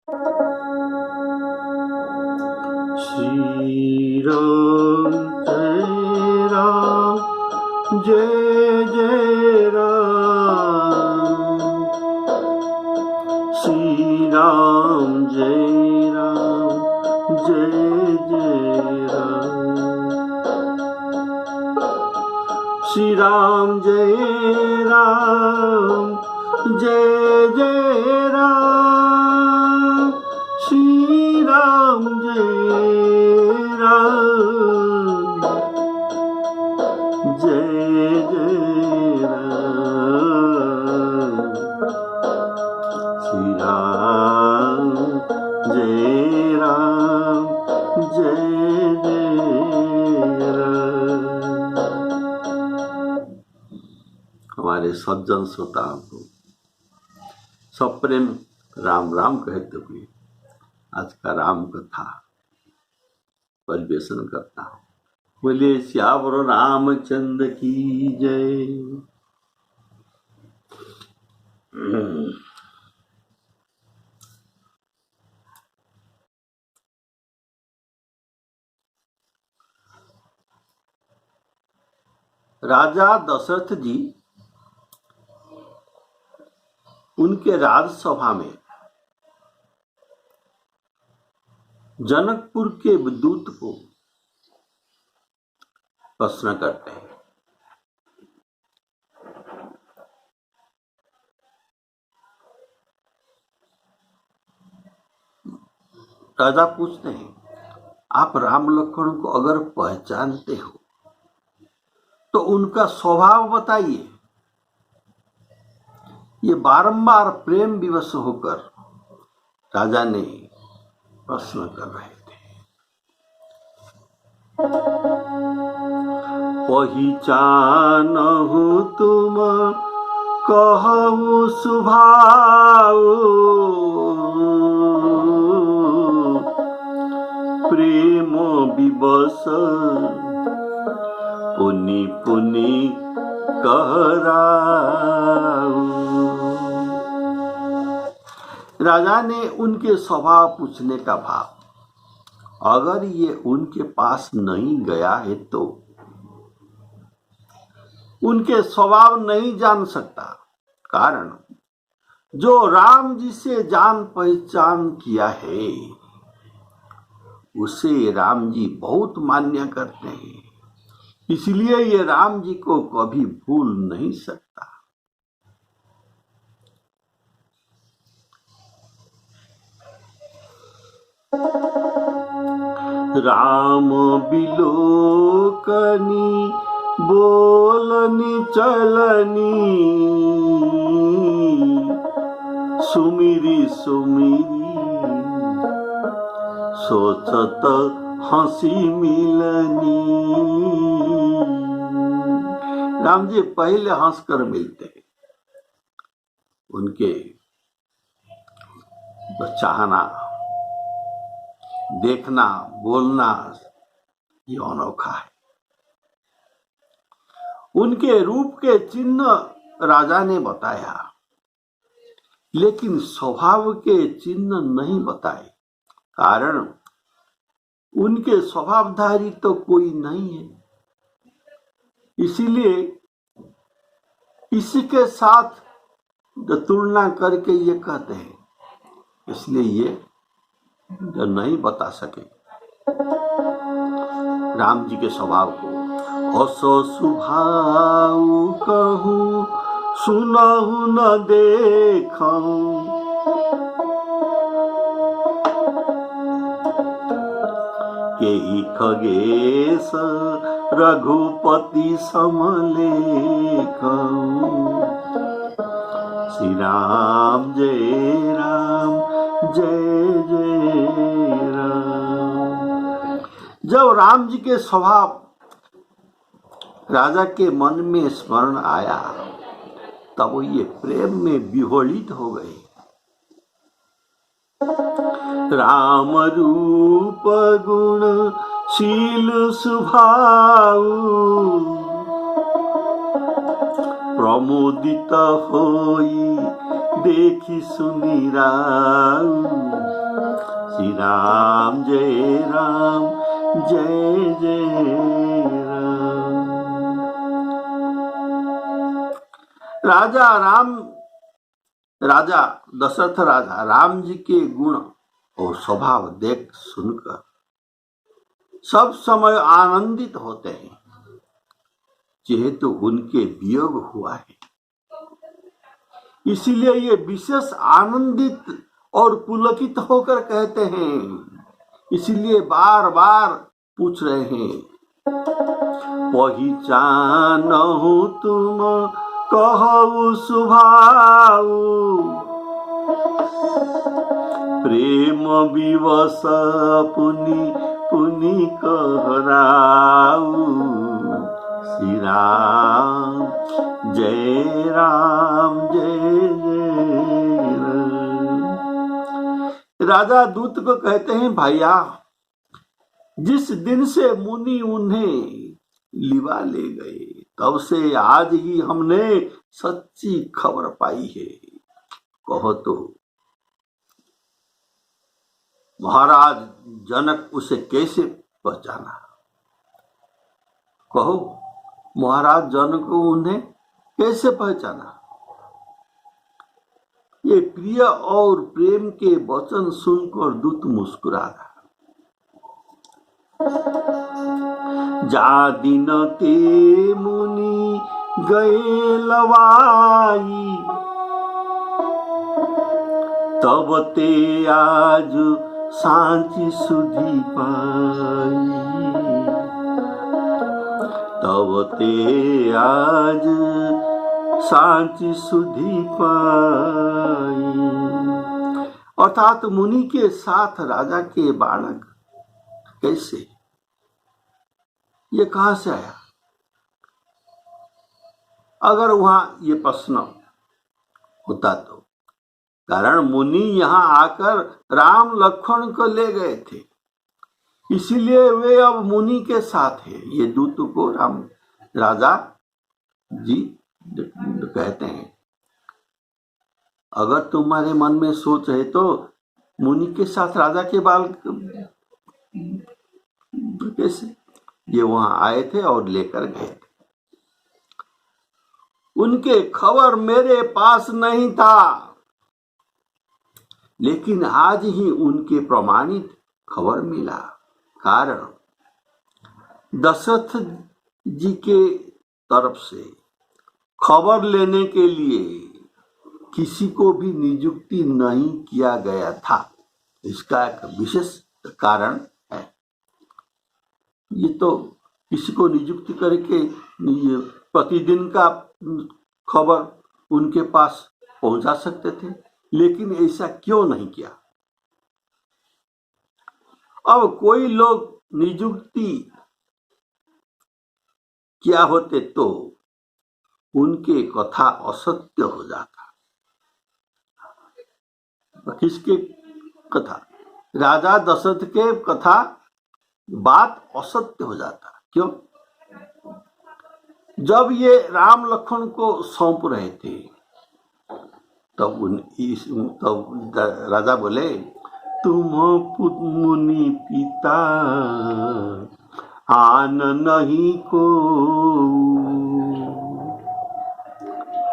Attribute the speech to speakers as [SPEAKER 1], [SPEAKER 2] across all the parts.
[SPEAKER 1] श्री राम जय जय राम, श्री राम जय राम जय जय राम, श्री राम जय राम जय जय राम, श्री राम जय राम जय जय राम, श्री राम जय राम जय जय राम। हमारे सज्जन श्रोताओं को सप्रेम राम राम कहते हुए आज का राम कथा परिवेशन करता हूँ। बोलिए श्यावर रामचंद्र की जय। राजा दशरथ जी उनके राजसभा में जनकपुर के दूत को प्रश्न करते हैं। राजा पूछते हैं, आप राम लक्ष्मण को अगर पहचानते हो तो उनका स्वभाव बताइए। ये बारंबार प्रेम विवश होकर राजा ने प्रश्न कर रहे थे। पहिचानहु तुम कहु सुभाव, प्रेम विवश पुनि पुनि कहराऊ। राजा ने उनके स्वभाव पूछने का भाव, अगर ये उनके पास नहीं गया है तो उनके स्वभाव नहीं जान सकता। कारण जो राम जी से जान पहचान किया है उसे राम जी बहुत मान्य करते हैं, इसलिए ये राम जी को कभी भूल नहीं सकता। राम बिलोकनी बोलनी चलनी, सुमिरी सुमिरी सोचत हंसी मिलनी। राम जी पहले हंसकर मिलते हैं, उनके चाहना, देखना, बोलना ये अनोखा है। उनके रूप के चिन्ह राजा ने बताया, लेकिन स्वभाव के चिन्ह नहीं बताए। कारण उनके स्वभावधारी तो कोई नहीं है, इसीलिए किसी के साथ तुलना करके ये कहते हैं, इसलिए ये नहीं बता सके राम जी के स्वभाव को। असो सुभाव कहूँ सुनहु न देखूं, केहि खगेश रघुपति समलेखं, श्री राम जय राम जय जय राम। जब राम जी के स्वभाव राजा के मन में स्मरण आया तब ये प्रेम में विह्वलित हो गए। राम रूप गुण शील स्वभाव, प्रमोदित होई देखी सुनी राम, श्री राम जय राम जय जय राम। राजा दशरथ राजा राम जी के गुण और स्वभाव देख सुनकर सब समय आनंदित होते हैं, जेहेतु उनके वियोग हुआ है। इसीलिए ये विशेष आनंदित और पुलकित होकर कहते हैं, इसीलिए बार बार पूछ रहे हैं, पहिचानहु तुम कहु सुभाऊ, प्रेम विवश पुनि पुनि कहराऊ, श्री राम जय राम जय जय राम। राजा दूत को कहते हैं, भैया जिस दिन से मुनि उन्हें लिवा ले गए तब से आज ही हमने सच्ची खबर पाई है। कहो तो महाराज जनक उसे कैसे पहचाना? कहो महाराज जनक को उन्हें कैसे पहचाना? ये प्रिय और प्रेम के वचन सुनकर दूत मुस्कुराया। जा दिन ते मुनि गए लवाई, तब ते आज सांची सुधी पाई, तब ते आज सांची सुधी पाई। अर्थात मुनि के साथ राजा के बालक कैसे, ये कहां से आया? अगर वहां ये प्रश्न होता तो, कारण मुनि यहां आकर राम लक्ष्मण को ले गए थे, इसीलिए वे अब मुनि के साथ है। ये दूत को राजा जी कहते हैं। अगर तुम्हारे मन में सोच है तो मुनि के साथ राजा के बाल कैसे? ये वहां आए थे और लेकर गए थे। उनके खबर मेरे पास नहीं था, लेकिन आज ही उनके प्रमाणित खबर मिला। कारण दशरथ जी के तरफ से खबर लेने के लिए किसी को भी नियुक्ति नहीं किया गया था। इसका एक विशेष कारण है। ये तो किसी को नियुक्ति करके प्रतिदिन का खबर उनके पास पहुंचा सकते थे, लेकिन ऐसा क्यों नहीं किया? अब कोई लोग नियुक्ति किया होते तो उनके कथा असत्य हो जाता। किसके कथा? राजा दशरथ के कथा बात असत्य हो जाता। क्यों? जब ये राम लक्ष्मण को सौंप रहे थे तब राजा बोले, तुम मुनि पिता आन नहीं को।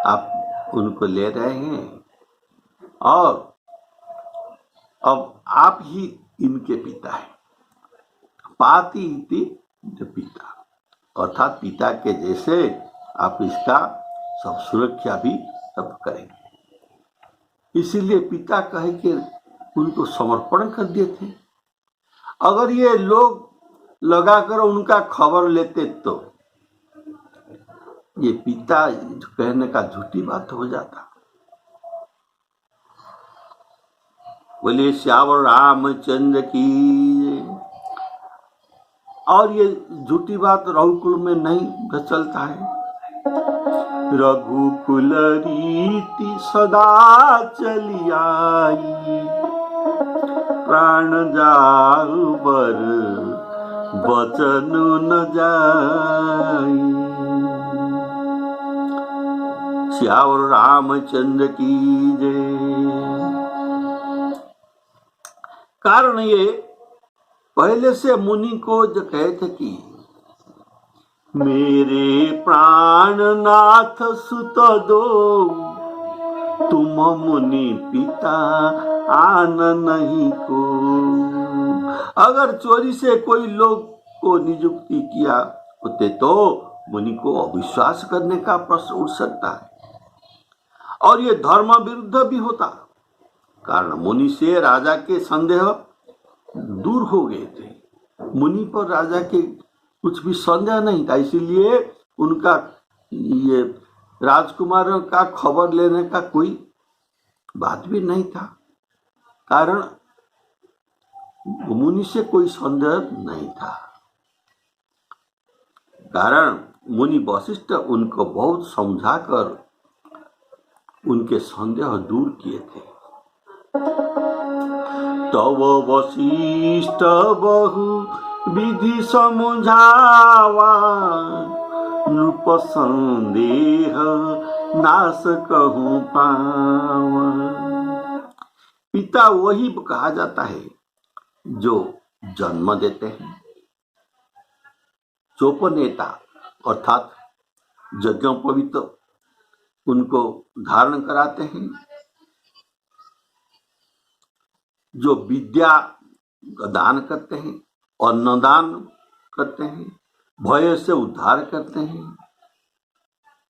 [SPEAKER 1] आप उनको ले रहे हैं और अब आप ही इनके पिता हैं। पाति इति पिता, अर्थात पिता के जैसे आप इसका सब सुरक्षा भी सब करेंगे। इसीलिए पिता कहे कि उनको समर्पण कर दिए थे। अगर ये लोग लगाकर उनका खबर लेते तो ये पिता कहने का झूठी बात हो जाता। बोले श्यावर रामचंद्र की। और ये झूठी बात रघुकुल में नहीं चलता है। रघुकुल रीति सदा चली आई, प्राण जाऊ बर बचन न जाई। श्यावर रामचंद्र की जय। कारण ये पहले से मुनि को जो कहे थे कि मेरे प्राणनाथ सुत दो तुम मुनि पिता आन नहीं को। अगर चोरी से कोई लोग को नियुक्ति किया होते तो मुनि को अविश्वास करने का प्रश्न उठ सकता है और ये धर्म विरुद्ध भी होता। कारण मुनि से राजा के संदेह दूर हो गए थे। मुनि पर राजा के कुछ भी संदेह नहीं था, इसीलिए उनका ये राजकुमार का खबर लेने का कोई बात भी नहीं था। कारण मुनि से कोई संदेह नहीं था। कारण मुनि वशिष्ठ उनको बहुत समझाकर उनके संदेह दूर किए थे। तब वशिष्ठ बहु विधि समझावा नृप संदेह नाश कहूं पावा। पिता वही कहा जाता है जो जन्म देते हैं, चोपनेता अर्थात यज्ञोपवीत उनको धारण कराते हैं, जो विद्या दान करते हैं, अन्नदान करते हैं, भय से उद्धार करते हैं।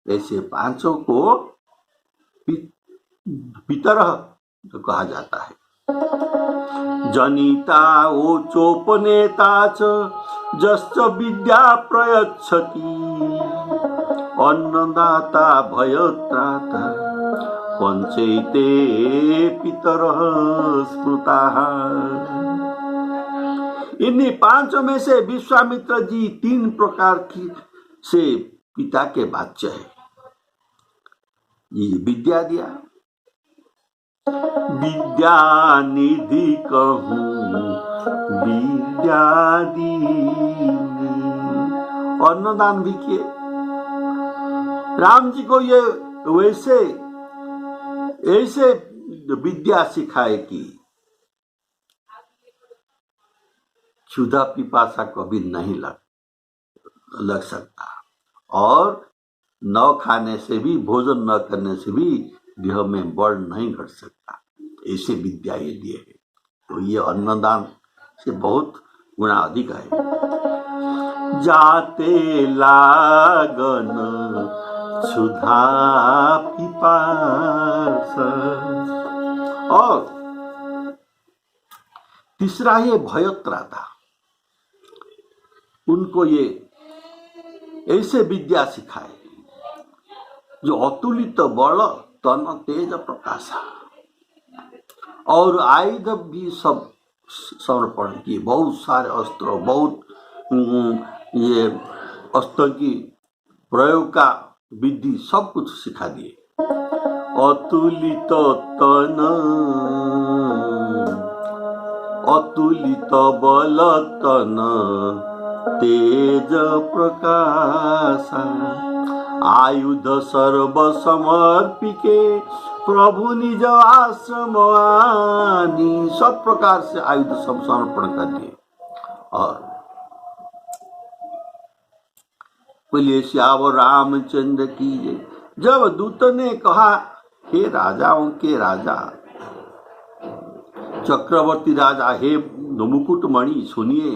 [SPEAKER 1] ऐसे पांचों को पितरः तो कहा जाता है। जनिता ओ चोपनेता च जश्च विद्या प्रयच्छति अन्नदाता भयत्राता पंचैते पितरः स्मृताः। इन्हीं पांचों में से विश्वामित्र जी 3 प्रकार की से पिता के वाच्य है। ये विद्या दिया, विद्या निधि कहूं विद्या दीनी। अन्नदान भी किए। राम जी को ये वैसे ऐसे विद्या सिखाए कि क्षुधा पिपासा कभी नहीं लग सकता और न खाने से भी, भोजन न करने से भी देह में बल नहीं घट सकता। ऐसे विद्या ये दिए है। तो ये अन्नदान से बहुत गुना अधिक है। जाते लागन क्षुधा पिपासा। और तीसरा है भयत्राता। उनको ये ऐसे विद्या सिखाए जो अतुलित बल तन तेज प्रकाशा और आयुध भी सब समर्पण किए। बहुत सारे अस्त्र, बहुत ये अस्त्र की प्रयोग का विधि सब कुछ सिखा दिए। अतुलित तन अतुलित बल तन तेज प्रकाशा आयुध सर्व समर्पिके प्रभु निज आश्रम आनी। सब प्रकार से आयुध सब समर्पण कर दिए। और बोलिए श्यावर रामचंद्र की जय। जब दूत ने कहा, हे राजाओं के राजा, चक्रवर्ती राजा, हे मुकुटमणि, सुनिए,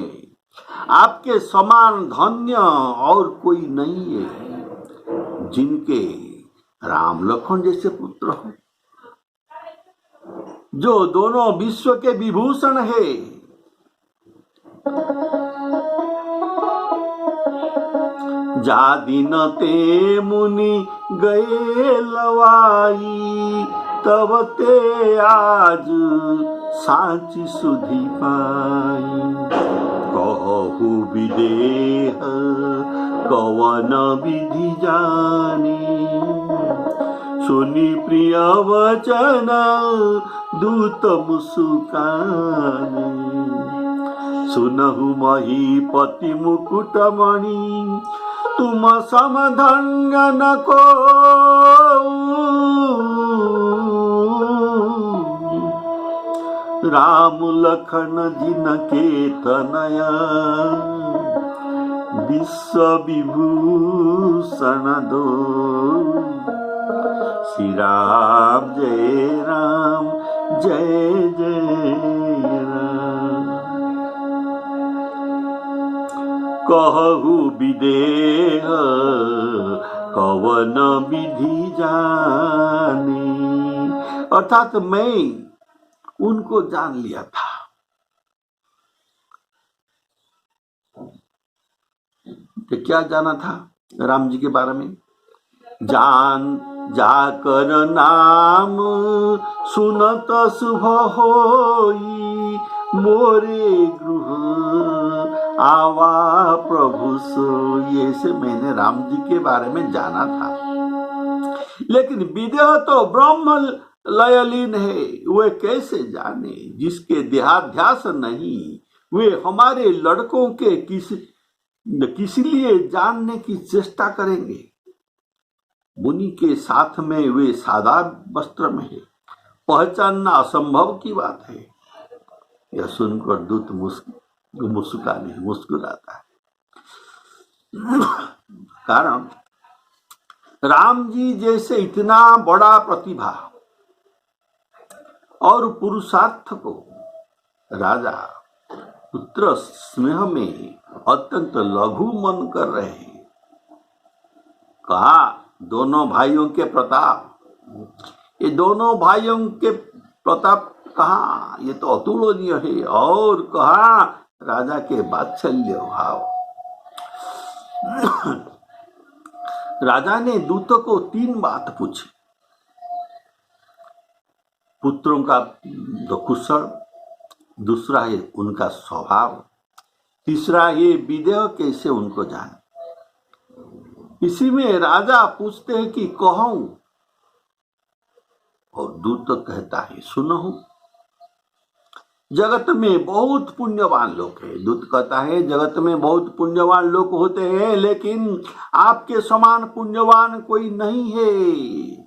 [SPEAKER 1] आपके समान धन्य और कोई नहीं है जिनके राम लखन जैसे पुत्र हो, जो दोनों विश्व के विभूषण है। जा दिन ते मुनि गए लवाई तब ते आज साची सुधि पाई। कहु विदेह कवन विधि जानी सुनि प्रिय वचन दूत मुस्कानी। सुनहु महीपति मुकुटमणि तुम समधन्य न को। राम लखन जिनके तनया, विश्व विभूषण दो। श्री राम जय राम जय जय राम। कहु विदेह कवन विधि जाने, अर्थात मैं उनको जान लिया था। तो क्या जाना था राम जी के बारे में? जान जाकर नाम सुनत शुभ होई, मोरे गृह आवा प्रभु सोई। ऐसे मैंने राम जी के बारे में जाना था। लेकिन विदेह तो ब्रह्म लयलीन है, वे कैसे जाने? जिसके देहाध्यास नहीं, वे हमारे लड़कों के किस लिए जानने की चेष्टा करेंगे? मुनि के साथ में वे सादा वस्त्र में है, पहचानना असंभव की बात है। यह सुनकर दूत मुस्कुराता है। कारण राम जी जैसे इतना बड़ा प्रतिभा और पुरुषार्थ को राजा पुत्र स्नेह में अत्यंत लघु मन कर रहे हैं। कहा दोनों भाइयों के प्रताप, ये दोनों भाइयों के प्रताप कहा, ये तो अतुलनीय है। और कहा राजा के वात्सल्य भाव। राजा ने दूत को 3 बात पूछी। पुत्रों का कुशल, दूसरा है उनका स्वभाव, तीसरा है विदेह कैसे उनको जाने। इसी में राजा पूछते हैं कि कहूं, और दूत कहता है सुनहूं। जगत में बहुत पुण्यवान लोग हैं। दूत कहता है जगत में बहुत पुण्यवान लोग होते हैं, लेकिन आपके समान पुण्यवान कोई नहीं है।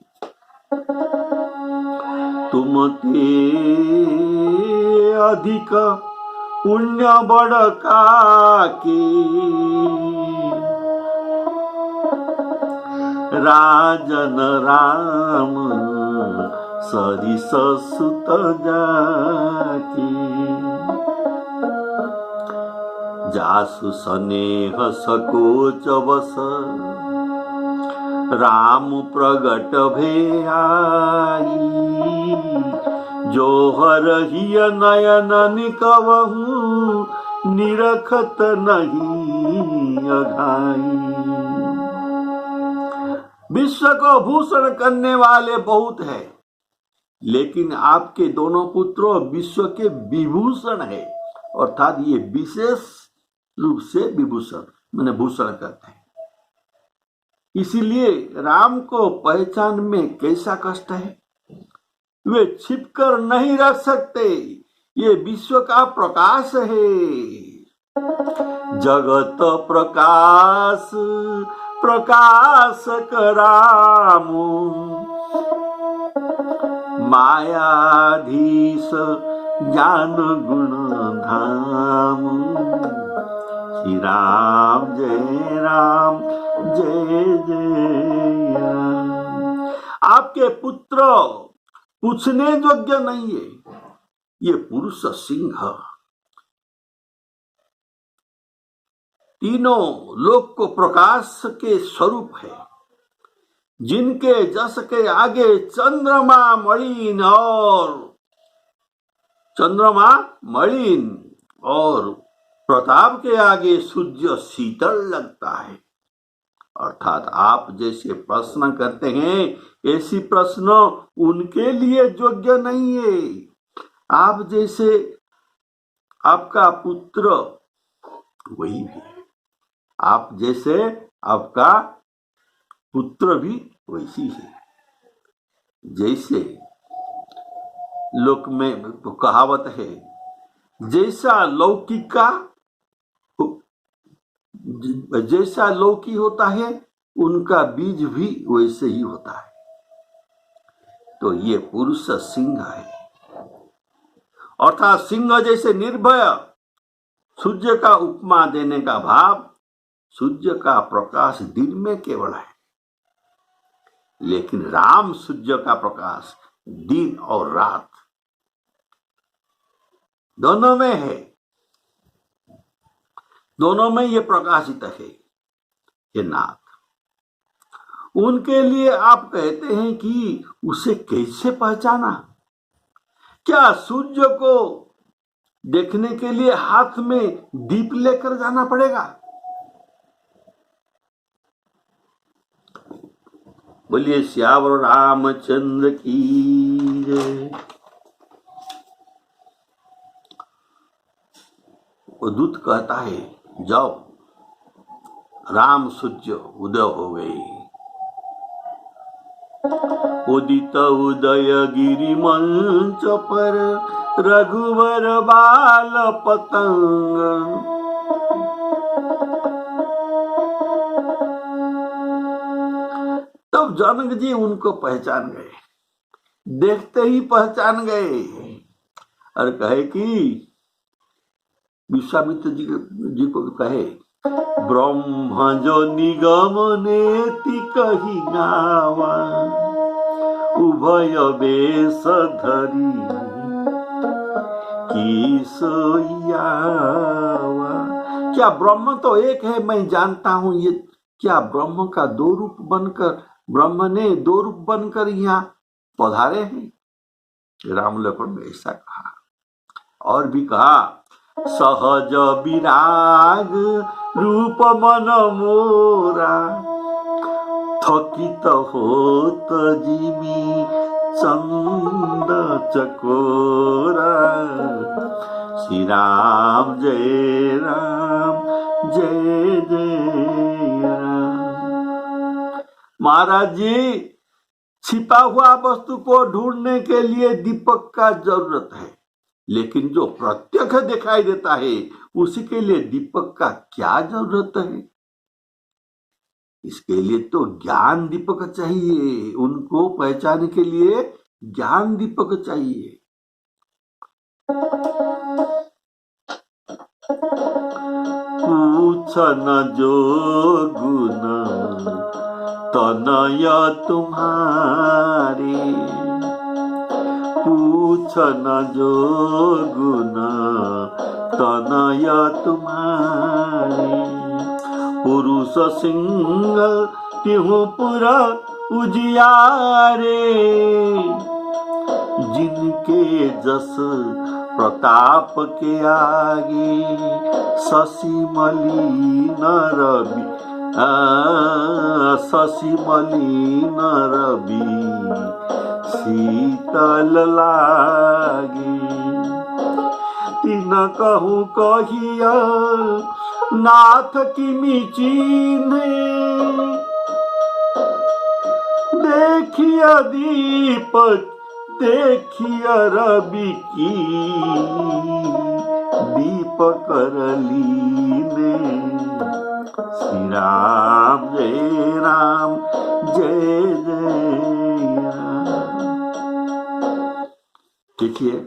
[SPEAKER 1] तुमते अधिक पुण्य बड़का के, राजन राम सरिस सुत जाके। जासु स्नेह सकोच बस, राम प्रगट भे आई। जो हरहिय नयन निकवहु, निरखत नहीं अघाई। विश्व को भूषण करने वाले बहुत है, लेकिन आपके दोनों पुत्रों विश्व के विभूषण है। अर्थात ये विशेष रूप से विभूषण मैंने भूषण करते हैं। इसीलिए राम को पहचान में कैसा कष्ट है। वे छिपकर नहीं रख सकते, ये विश्व का प्रकाश है। जगत प्रकाश प्रकाशक रामु, मायाधीश ज्ञान गुण धाम। श्री राम जय जय राम। आपके पुत्र पूछने योग्य नहीं है, ये पुरुष सिंह तीनों लोक को प्रकाश के स्वरूप है, जिनके जस के आगे चंद्रमा मलिन और प्रताप के आगे सूर्य शीतल लगता है। अर्थात आप जैसे प्रश्न करते हैं, ऐसी प्रश्न उनके लिए योग्य नहीं है। आप जैसे आपका पुत्र वही भी, आप जैसे आपका पुत्र भी वैसी है। जैसे लोक में कहावत है, जैसा लौकी होता है उनका बीज भी वैसे ही होता है। तो ये पुरुष सिंह है अर्थात सिंह जैसे निर्भय। सूर्य का उपमा देने का भाव, सूर्य का प्रकाश दिन में केवल है, लेकिन राम सूर्य का प्रकाश दिन और रात दोनों में है, दोनों में ये प्रकाशित है। ये नाथ, उनके लिए आप कहते हैं कि उसे कैसे पहचाना? क्या सूर्य को देखने के लिए हाथ में दीप लेकर जाना पड़ेगा? बोलिए श्यावर रामचंद्र की जय। वो दूत कहता है, जाओ, राम सूर्य उदय हो गए। उदित उदय गिरि मंच पर रघुवर बाल पतंग। तब जनक जी उनको पहचान गए, देखते ही पहचान गए और कहे कि विश्वामित्र जी को कहे, ब्रह्म जो निगम नेति कही गावा, उभय बेश धरी की सोयावा। क्या ब्रह्म तो एक है, मैं जानता हूं। ये क्या ब्रह्म का दो रूप बनकर, ब्रह्म ने दो रूप बनकर यहाँ पधारे हैं? राम लक्ष्मण ने ऐसा कहा। और भी कहा, सहज विराग रूप मन मोरा, थकित होत जिमी चंद चकोरा। श्री राम जय राम जय जय राम। महाराज जी, छिपा हुआ वस्तु को ढूंढने के लिए दीपक का जरूरत है, लेकिन जो प्रत्यक्ष दिखाई देता है उसी के लिए दीपक का क्या जरूरत है? इसके लिए तो ज्ञान दीपक चाहिए, उनको पहचानने के लिए ज्ञान दीपक चाहिए। पूछन जो गुण तनय तुम्हारे, पूछन जो गुण तनय तुम्हारे। पुरुष सिंह तिहु पुर उजियारे, जिनके जस प्रताप के आगे शशि मलिन रवि, शशि मलिन रवि शीतल लागे। तीन कहूँ कहिया नाथ किमि चिन्हे, देखिया दीपक देखिया रवि की, दीपक लीने। श्री राम जय राम जय जय राम। देखिए,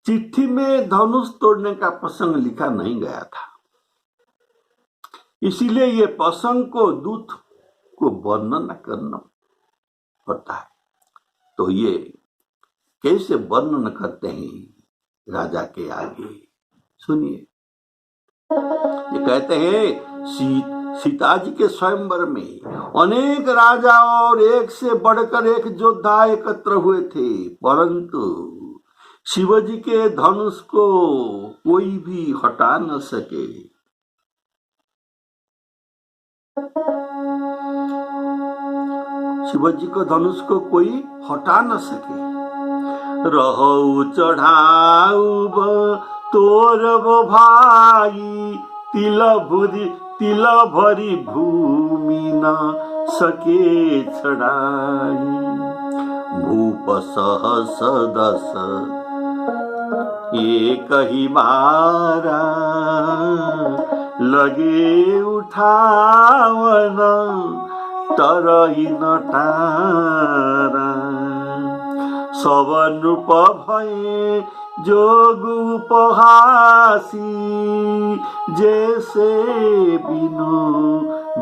[SPEAKER 1] चिट्ठी में धनुष तोड़ने का प्रसंग लिखा नहीं गया था, इसीलिए ये प्रसंग को दूत को वर्णन करना पड़ता है। तो ये कैसे वर्णन करते हैं राजा के आगे, सुनिए। ये कहते हैं, सीता जी के स्वयंवर में अनेक राजा और एक से बढ़कर एक योद्धा एकत्र हुए थे, परंतु शिवजी के धनुष को कोई भी हटा न सके। शिवजी को धनुष को कोई हटा न सके। रहो चढ़ाऊ तोर भाई, तिल भरी भूमि न सके छड़ाई। भूप सहस दस एक ही मारा, लगे उठावन तरही न टारा। सब नृप भये जोग उपहासी, जैसे बिनु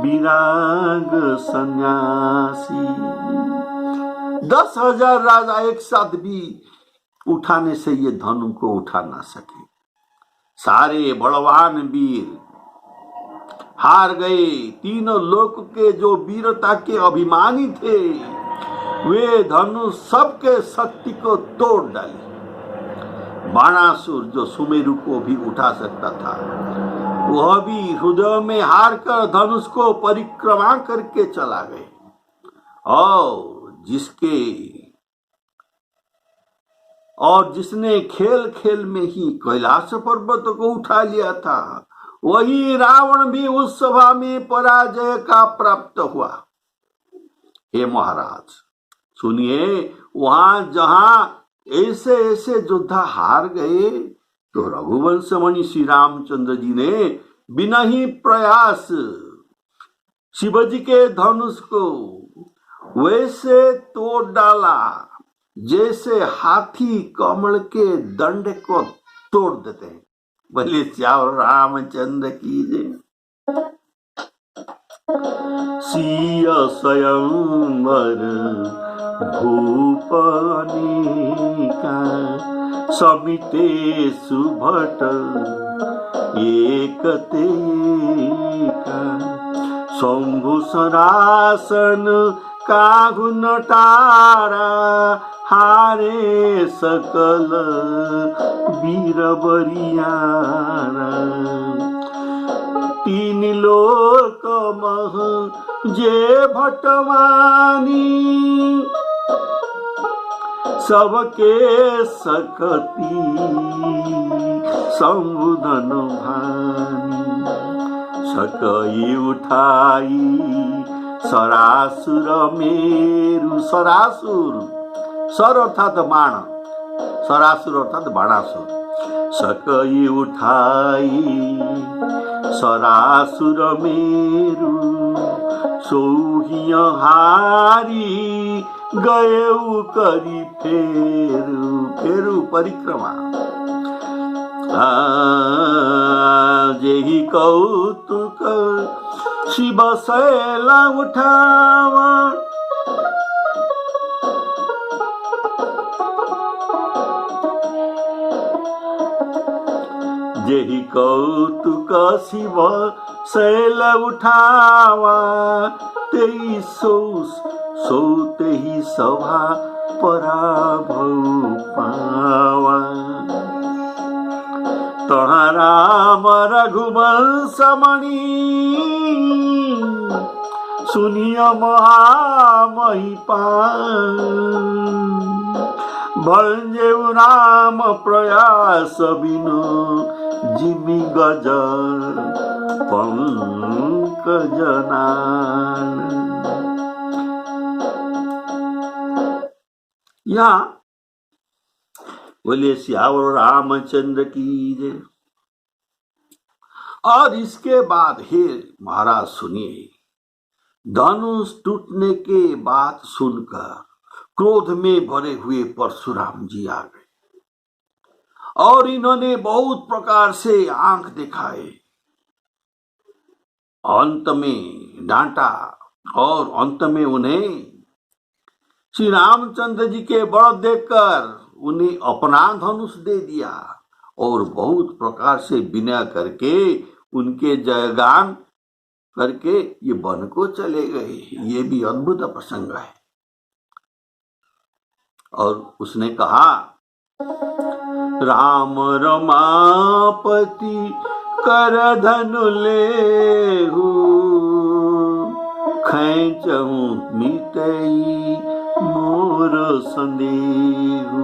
[SPEAKER 1] विराग सन्यासी। 10,000 राजा एक साथ भी उठाने से ये धनु को उठा ना सके। सारे बलवान वीर हार गए। तीनों लोक के जो वीरता के अभिमानी थे, वे धनुष सबके शक्ति को तोड़ डाले। बाणासुर जो सुमेरु को भी उठा सकता था, वह भी हृदय में हार कर धनुष को परिक्रमा करके चला गए। और जिसने खेल खेल में ही कैलाश पर्वत को उठा लिया था, वही रावण भी उस सभा में पराजय का प्राप्त हुआ। हे महाराज सुनिए, वहां जहां ऐसे ऐसे योद्धा हार गए, तो रघुवंश मणि श्री रामचंद्र जी ने बिना ही प्रयास शिवजी के धनुष को वैसे तोड़ डाला जैसे हाथी कमल के दंड को तोड़ देते हैं। बोले श्याम रामचंद्र की जय। सिय स्वयंवर भूपनिका, समिते सुभट एकते का, शंभु सरासन काहु नटारा, हारे सकल वीर बरियारा। तीन लोक मह जे भटवानी, सबके सकती संबुधन भानी। सकई उठाई सरासुर मेरु, सरासुर सर अर्थात बाण, सरासुर अर्थात बाणासुर। सकई उठाई सरासुर मेरु, सोहिय हारी गयउ करी फेरु, फेरु परिक्रमा। जेहि कौतुक शिव शैल उठावा, जेहि कौतुक शिव शैल उठावा, तेई सोते ही सभा पराभव पावा। तहाँ राम रघुवंश मणि, सुनिय महामहिपाल। भंजेउ राम प्रयास बिनु, जिमि गज पंकज नाल। यहाँ बोले श्यावर रामचंद्र की जय। और इसके बाद हे महाराज सुनिए, धनुष टूटने के बाद सुनकर क्रोध में भरे हुए परशुराम जी आ गए और इन्होंने बहुत प्रकार से आंख दिखाए, अंत में डांटा और अंत में उन्हें श्री रामचंद्र जी के बल देखकर उन्हें अपना धनुष दे दिया और बहुत प्रकार से विनय करके उनके जयगान करके ये वन को चले गए। ये भी अद्भुत प्रसंग है। और उसने कहा, राम रमापति कर धनु लेहु, खैचहु मिटई मोर संदेहु।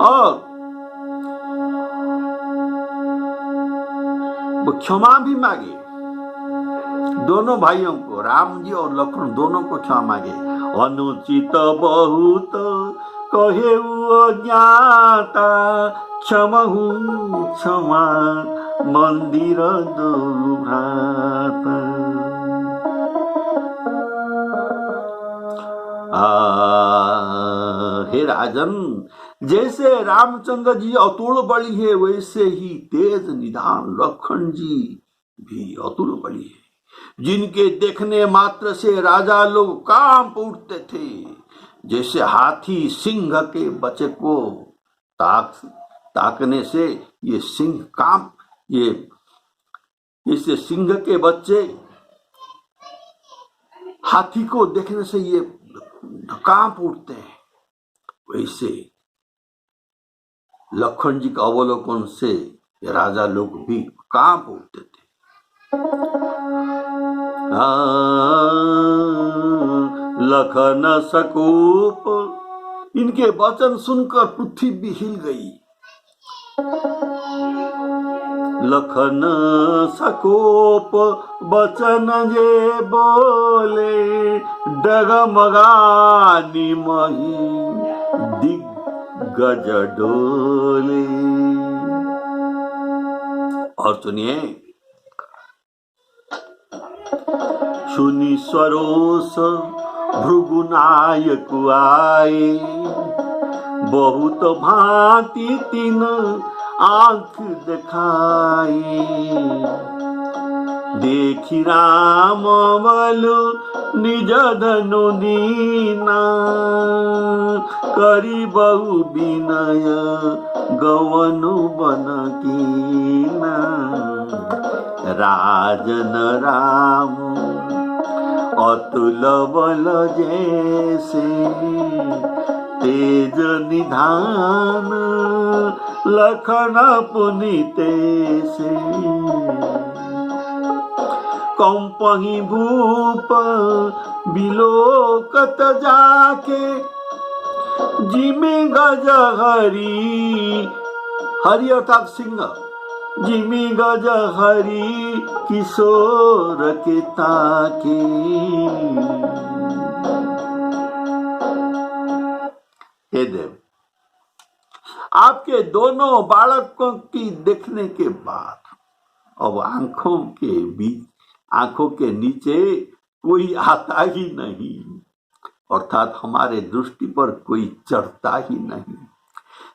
[SPEAKER 1] और वो क्षमा भी मांगे, दोनों भाइयों को, राम जी और लक्ष्मण दोनों को क्षमा मांगे। अनुचित बहुत कहेउ अज्ञाता, क्षमहु क्षमा मंदिर दुभ्राता। हे राजन, जैसे रामचंद्र जी अतुल बली है, वैसे ही तेज निधान लखन जी भी अतुल बली है, जिनके देखने मात्र से राजा लोग कांप उठते थे। जैसे हाथी सिंह के बच्चे को ताकने से ये सिंह कांप, ये इससे सिंह के बच्चे हाथी को देखने से ये कांप उठते हैं, वैसे लखन जी का अवलोकन से राजा लोग भी कांप उठते थे। लखन सकूप, इनके वचन सुनकर पृथ्वी भी हिल गई। लखन सकोप बचन जे बोले, डगमगा निमहि दिग्गज डोले। और सुनिए, सुनी सरोस भृगुनायक आए, बहुत भांति तीन आंख दिखाई। देखी राम बलु निज धनु दीना, करी बहु विनय गवनु बन कीना। राजन राम अतुल बल जैसे, तेज निधान लखन पुनीते से। कंपही भूप बिलोकत जाके, जिमे गज हरि, हरि अर्थात सिंह, जिमी गज हरि किशोर के ताके। हे देव, आपके दोनों बालकों की देखने के बाद अब आंखों के नीचे कोई आता ही नहीं, अर्थात हमारे दृष्टि पर कोई चढ़ता ही नहीं।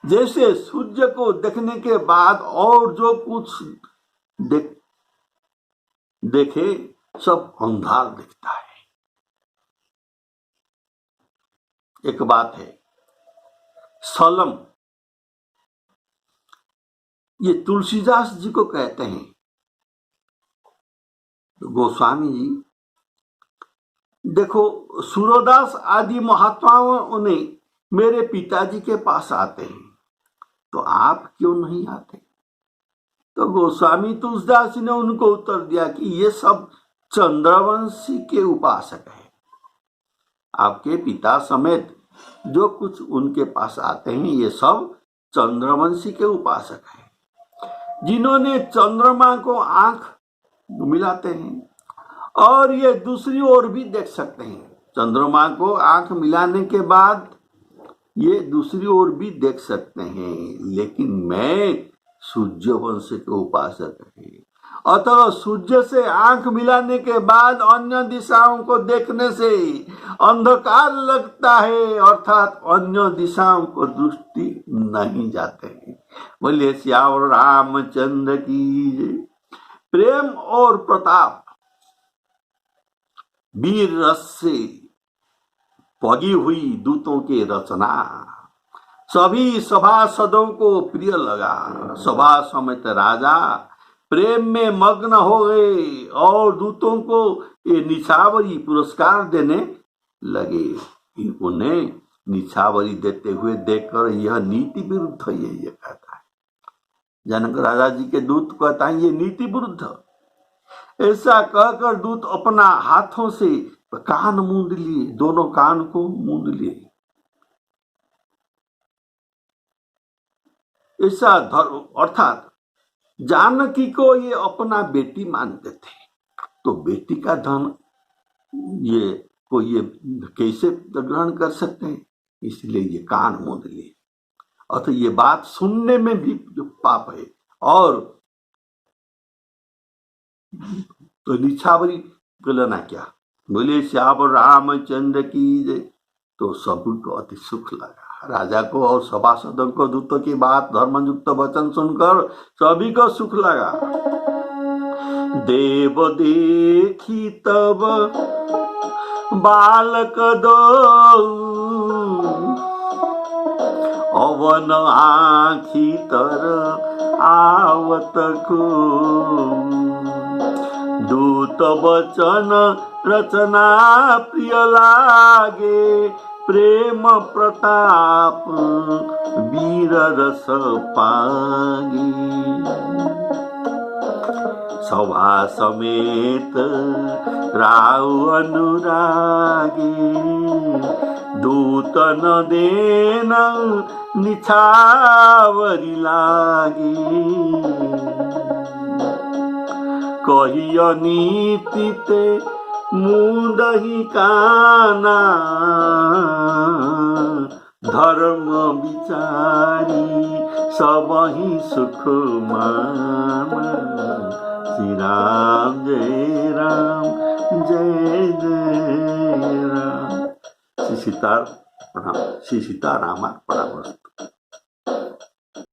[SPEAKER 1] जैसे सूर्य को देखने के बाद और जो कुछ देखे सब अंधार दिखता है। एक बात है, सलम, ये तुलसीदास जी को कहते हैं। गोस्वामी जी, देखो, सूरदास आदि महात्माओं ने मेरे पिताजी के पास आते हैं, तो आप क्यों नहीं आते? तो गोस्वामी तुलसीदास ने उनको उत्तर दिया कि ये सब चंद्रवंशी के उपासक हैं। आपके पिता समेत जो कुछ उनके पास आते हैं, ये सब चंद्रवंशी के उपासक हैं, जिन्होंने चंद्रमा को आंख मिलाते हैं, और ये दूसरी ओर भी देख सकते हैं। चंद्रमा को आंख मिलाने के बाद ये दूसरी ओर भी देख सकते हैं, लेकिन मैं सूर्य वंश के उपासक है। अतः सूर्य से आंख मिलाने के बाद अन्य दिशाओं को देखने से अंधकार लगता है, अर्थात अन्य दिशाओं को दृष्टि नहीं जाते हैं। बोलिए श्याम रामचंद्र की जय। प्रेम और प्रताप, वीर रस से पगी हुई दूतों के रचना, सभी सभासदों को प्रिय लगा। सभा समेत राजा प्रेम में मग्न हो गए और दूतों को ये निछावरी पुरस्कार देने लगे। उन्हें निछावरी देते हुए देखकर यह नीति विरुद्ध है, ये कहता है। जनक राजा जी के दूत कहता है ये नीति विरुद्ध। ऐसा कहकर दूत अपना हाथों से कान मूंद लिए, दोनों कान को मूंद लिए। ऐसा धर्म, अर्थात जानकी को ये अपना बेटी मानते थे, तो बेटी का धन ये कैसे ग्रहण कर सकते हैं, इसलिए ये कान मूंद लिए। अतः ये बात सुनने में भी जो पाप है, और तो निछावरी गलना क्या। बोले श्याम रामचंद्र की जय। तो सबको अति सुख लगा। राजा को और सभासदों को दूतों की बात धर्मयुक्त वचन सुनकर सभी को सुख लगा। देव देखी तब बालक दो अवन आखी तर आवत को दूत वचन रचना प्रिय लागे प्रेम प्रताप वीर रस पागे सभा समेत राउ अनुरागी दूत न देन निछावरी लागी कहियो नीति ते मुंदही काना धर्म विचारी सबही सुख माना। श्री राम जय राम जय जय राम। श्री सीताराम प्रणाम। श्री सीताराम प्रणाम।